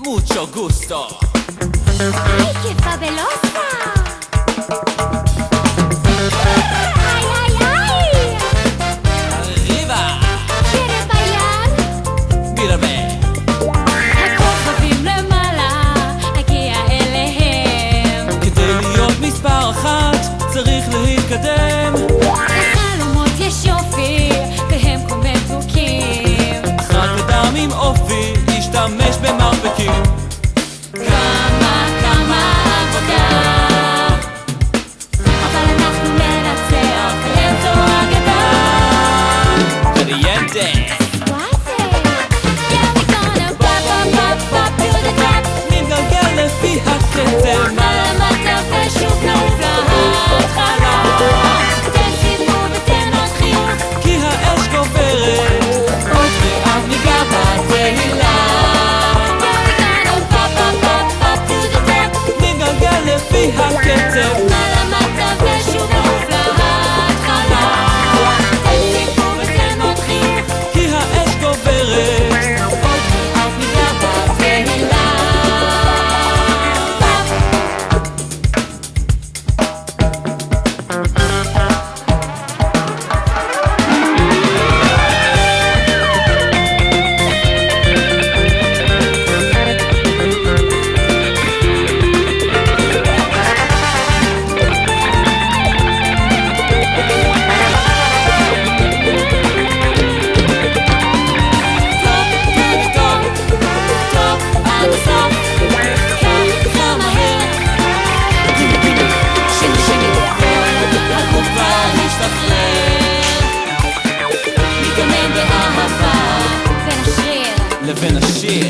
mucho gusto. ¡Ay, qué fabulosa! ¡Ay, ay, ay! Arriba, ¿Quieres bailar? mírame. הכוכבים למעלה, הגיע אליהם. כדי להיות מספר אחת צריך להתקדם. לחלומות יש יופי, והם כה מתוקים. אך רק אדם עם אופי להשתמש במרפקים. כמה עבודה, אבל אנחנו ננצח, הם זו אגדה. קליינטה, What is it? Yeah, we gonna pop, pop, pop, pop to the top. נתגלגל לפי הקצב. מעלה מטה ושוב נעוף להתחלה. תן סיפור ותן עוד חיוך, כי האש גוברת. עוד מעט ניגע בתהילה. Yeah, we gonna pop, pop, pop, pop to the top. נתגלגל לפי הקצב. מעלה מטה ושוב נעוף להתחלה. תן סיפור ותן עוד חיוך, כי האש גוברת. עוד מעט ניגע בתהילה. לבין השיר